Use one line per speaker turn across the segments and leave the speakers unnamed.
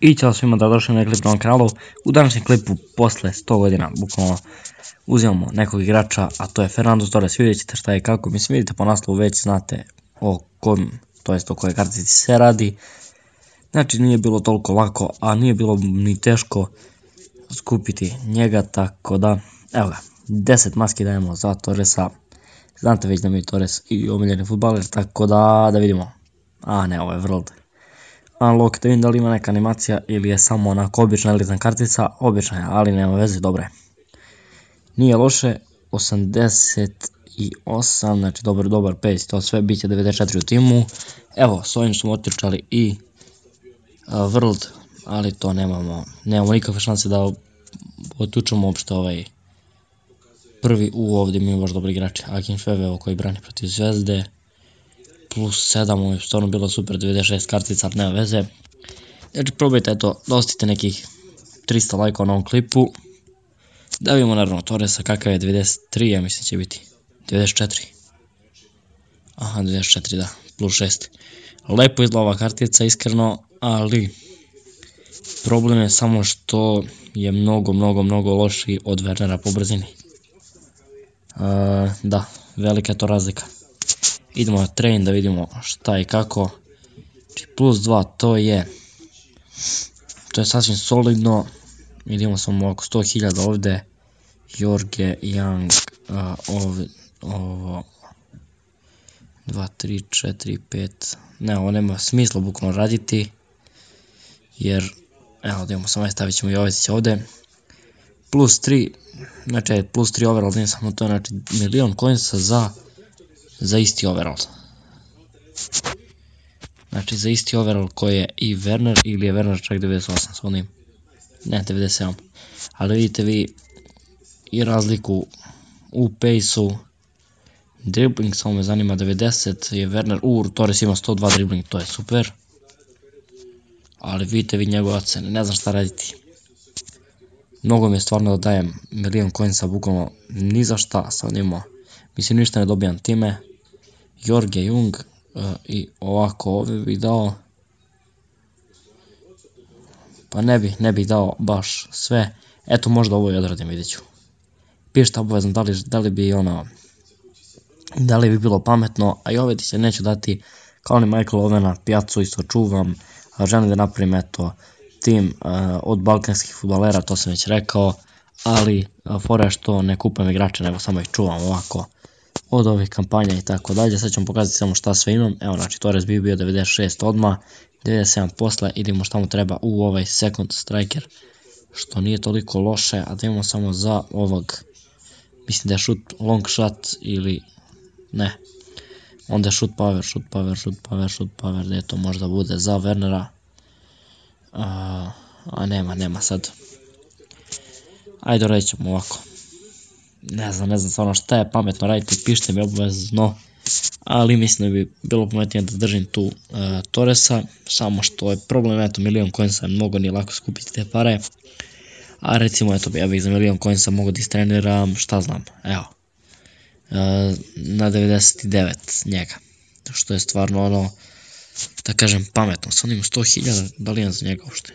I ćao svima da došli na klip na kanalu. U današnjem klipu posle 100 godina bukvalno uzimamo nekog igrača, a to je Fernando Torres. Vidjet ćete šta je kako, mislim vidite po naslovu već znate o kom, to jest o kojoj kartici se radi. Znači nije bilo toliko lako, a nije bilo ni teško skupiti njega, tako da evo ga, 10 maski dajemo za Torresa. Znate već da mi je Torres i omiljeni fudbaler, tako da vidimo. A ne, ovo je World Unlock, da vidim da li ima neka animacija ili je samo onako obična elitna kartica. Obična je, ali nema veze, dobro je. Nije loše, 88, znači dobar pace, to sve bit će 94 u timu. Evo, s ovim smo otičali i World, ali to nemamo nikakve šanse da otučemo uopšte ovaj prvi. Ovdje mi je baš dobri igrači, Akin Feve koji brani protiv Zvezde. Plus 7, ovo je stvarno bilo super, 96 kartica, nema veze. Znači probajte eto, da ostavite nekih 300 lajkova na ovom klipu. Da vidimo naravno Torresa kakav je, 93, ja mislim će biti 94. Aha, 94 da, plus 6. Lepo izgleda ova kartica iskreno, ali problem je samo što je mnogo lošiji od Wernera po brzini. Da, velika je to razlika. Idemo na train da vidimo šta i kako. Plus 2 to je sasvim solidno. Vidimo samo oko 100.000 ovdje. Jorge, Young, ovo 2, 3, 4, 5. Ne, ovo nema smisla bukvalno raditi. Jer, evo da imamo samo stavit ćemo i Jovesića ovdje. Plus 3, znači plus 3 overall, nije samo to, znači 1.000.000 coinsa za isti overall. Znači za isti overall koji je i Werner, ili je Werner čak 98 s onim. Ne, 97. Ali vidite vi i razliku u pace-u. Dribbling samo me zanima, 90 je Werner. Torres ima 102 dribbling, to je super. Ali vidite vi njegove ocene, ne znam šta raditi. Mnogo mi je stvarno da dajem 1.000.000 coinsa bukvalno ni za šta. Sad imamo, mislim ništa ne dobijam time. Jorge, Jung i ovako ovdje bih dao, pa ne bih dao baš sve. Eto možda ovo i odradim, vidjet ću. Pišite obavezno da li bi bilo pametno, a i ove ti se neću dati kao ni Michael Ovena, Pijacu isto čuvam, želim da napravim eto tim od balkanskih fudbalera, to sam već rekao, ali fora je što ne kupujem igrače nego samo ih čuvam ovako od ovih kampanja i tako dalje. Sad ćemo pokazati samo šta sve imam. Evo znači Torres bi bio 96 odmah, 97 posle, idemo šta mu treba u ovaj second striker, što nije toliko loše, a da imamo samo za ovog, mislim da je long shot ili ne, onda je shoot power, da je to možda bude za Wernera, a nema sad. Ajde radit ćemo ovako. Ne znam stvarno šta je pametno raditi, pišite mi obavezno, ali mislim da bi bilo pametnije da držim tu Torresa, samo što je problem, eto 1.000.000 coinsa mnogo nije lako skupiti te pare, a recimo eto ja bih za 1.000.000 coinsa mogo da istreniram, šta znam, evo, na 99 njega, što je stvarno ono, da kažem pametno, sad imam 100.000, da li imam za njega uopšte?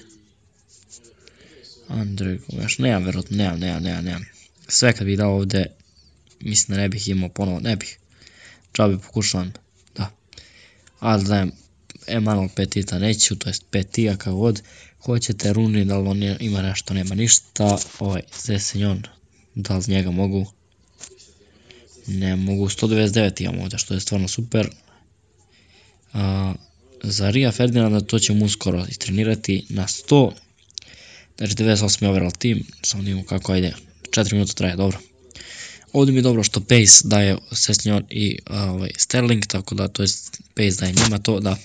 Andrej, nemam verovatno, nemam. Sve kad bih dao ovdje, mislim da ne bih imao ponovo, ne bih. Džabe pokušavam, da. Ali dajem Emanuel Petita neću, to jest Petija kao god. Hoćete Runi, da li on ima nešto, nema ništa. Ovaj Zesenjon, da li njega mogu? Ne mogu, 199 imam ovdje, što je stvarno super. Za Ria Ferdinanda to ćemo uskoro istrenirati na 100. Znači 98 overall team, samo nimo kako ide. 4 minuta traje, dobro. Ovdje mi je dobro što pace daje Sesnjon i Sterling, tako da to je pace daje njima to, da.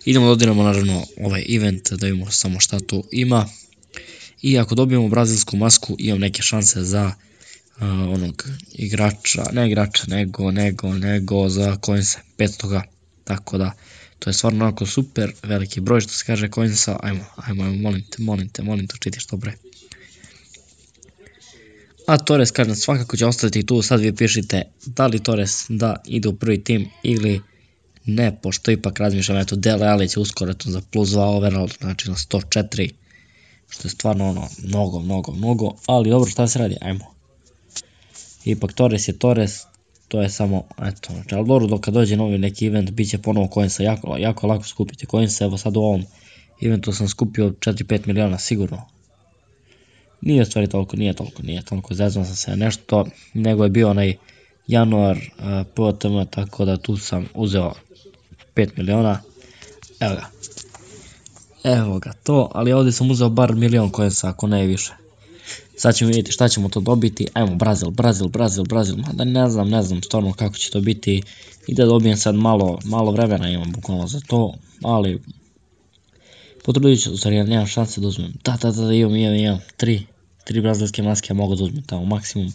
Idemo da odiramo naravno ovaj event, da vidimo samo šta tu ima. I ako dobijemo brazilsku masku, imam neke šanse za onog igrača, ne igrača, nego za coinse, 500. Tako da, to je stvarno onako super, veliki broj što se kaže coinsa. Ajmo, molim te, čitiš dobro. A Torres, kažem, svakako će ostati tu, sad vi pišite da li Torres da ide u prvi tim ili Ne, pošto ipak razmišljam, eto, Dele Alli će uskoro za plus 2 overall, znači na 104, što je stvarno mnogo, ali dobro, šta se radi, ajmo. Ipak Torres je Torres, to je samo, eto, znači, ali dobro, dok kad dođe novi neki event, bit će ponovo coinsa, jako lako skupiti coinsa, evo sad u ovom eventu sam skupio 4-5 miliona sigurno. Nije stvari toliko, nije toliko, zeznuo sam se nešto, nego je bio onaj januar POTM, tako da tu sam uzeo 5 miliona, evo ga to, ali ovdje sam uzeo bar milion coinsa, ako ne više. Sad ćemo vidjeti šta ćemo to dobiti, ajmo Brazil, mada ne znam stvarno kako će to biti, i da dobijem sad malo vremena imam bukvalno za to, ali potrudit ću, stvari nemam šanse da uzmem, da imam, 3 brazilske maske mogu da uzmem tamo maksimum,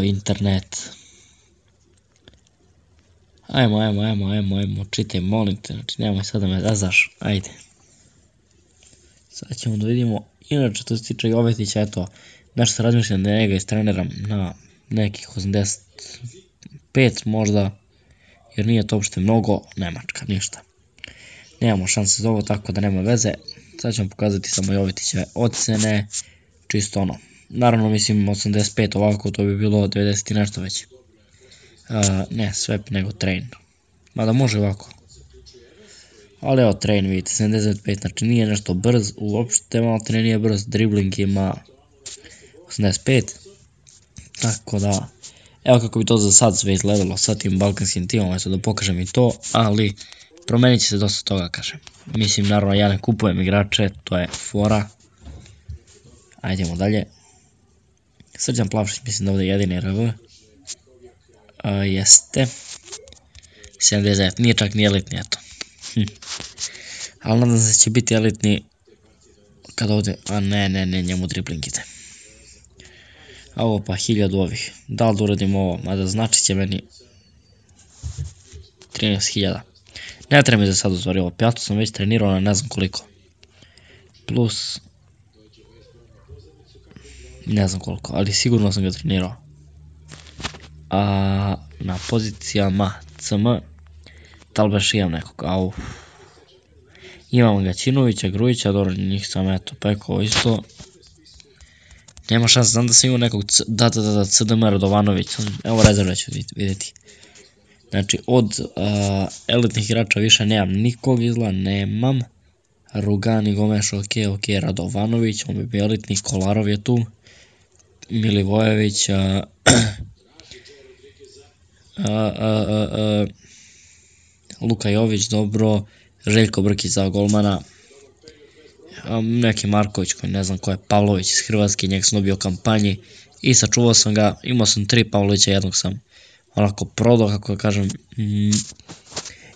internet, ajmo, čitaj, molim te, znači nemoj sad da me zazaš, ajde. Sad ćemo da vidimo, inače to se tiče Jovetića, eto, nešto se razmišljam da njega istreniram na nekih 85 možda, jer nije to uopšte mnogo, nemačka, ništa. Nemamo šanse za ovo, tako da nema veze, sad ćemo pokazati samo Jovetićeve ocene, čisto ono, naravno mislim 85 ovako, to bi bilo 90 i nešto već. Ne swap nego train, mada može ovako. Ali evo train vidite 75, znači nije nešto brz, uopšte malo nije brz, dribbling ima 85, tako da, evo kako bi to za sad sve izgledalo sa tim balkanskim timom, eto da pokažem i to, ali promenit će se dosta toga, kažem. Mislim, naravno ja ne kupujem igrače, to je fora, ajdemo dalje. Srđan Plavšić, mislim da ovdje je jedini RV, jeste, 79, nije čak ni elitni, eto. Ali nadam se da će biti elitni kada ovdje, ne, njemu dribbling ide. A ovo pa 1000 ovih, da li da uradim ovo, mada znači će meni 13.000. Ne treba mi za sad uzvari ovo, pjatu sam već trenirao na ne znam koliko. Plus, ne znam koliko, ali sigurno sam ga trenirao. A na pozicijama CM, da li baš imam nekog, imam Gaćinovića, Grujića, dobro, njih sam eto pekao isto. Nema šanse, znam da sam imao nekog, CDM Radovanović, evo rezerve ću vidjeti. Znači od elitnih igrača više nemam nikog izgleda, nemam. Rugani, Gomeš, ok, Radovanović, on bi bio elitni, Kolarov je tu. Milivojević, Luka Jović, dobro, Željko Brkić za golmana, neki Marković koji ne znam ko je, Pavlović iz Hrvatske, njeg sam dobio u kampanji i sačuvao sam ga, imao sam 3 Pavlovića, jednog sam onako prodao, kako kažem.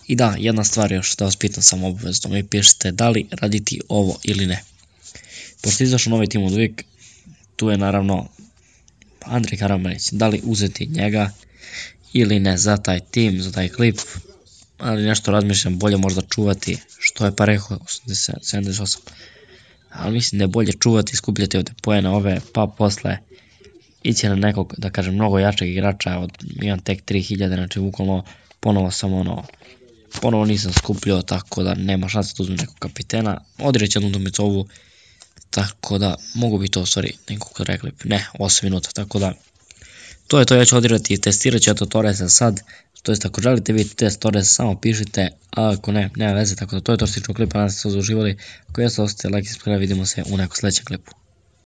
I da, jedna stvar još da vas pitam samo obavezno, mi pišete da li raditi ovo ili ne. Pošto je izašao novi tim od uvijek, tu je naravno Andrej Karamanić, da li uzeti njega ili ne za taj tim, za taj klip, ali nešto razmišljam, bolje možda čuvati, što je Pareho 78, ali mislim da je bolje čuvati, skupljati ovdje poene ove, pa posle ići na nekog, da kažem, mnogo jačeg igrača, imam tek 3000, znači bukvalno ponovo sam ponovo nisam skupljio, tako da nema šanse da uzmem nekog kapitena, odireći jednu utakmicu ovu, tako da mogu bi to u stvari nekog rekli, ne, 8 minuta, tako da to je to, ja ću odirati i testirat ću eto Torresa sad, to jest ako želite vidjeti test Torresa samo pišite, a ako ne, nema veze, tako da to je to što se klipa, nadam se da ste uživali, ako jeste ostavite like i subscribe, vidimo se u nekom sljedećem klipu.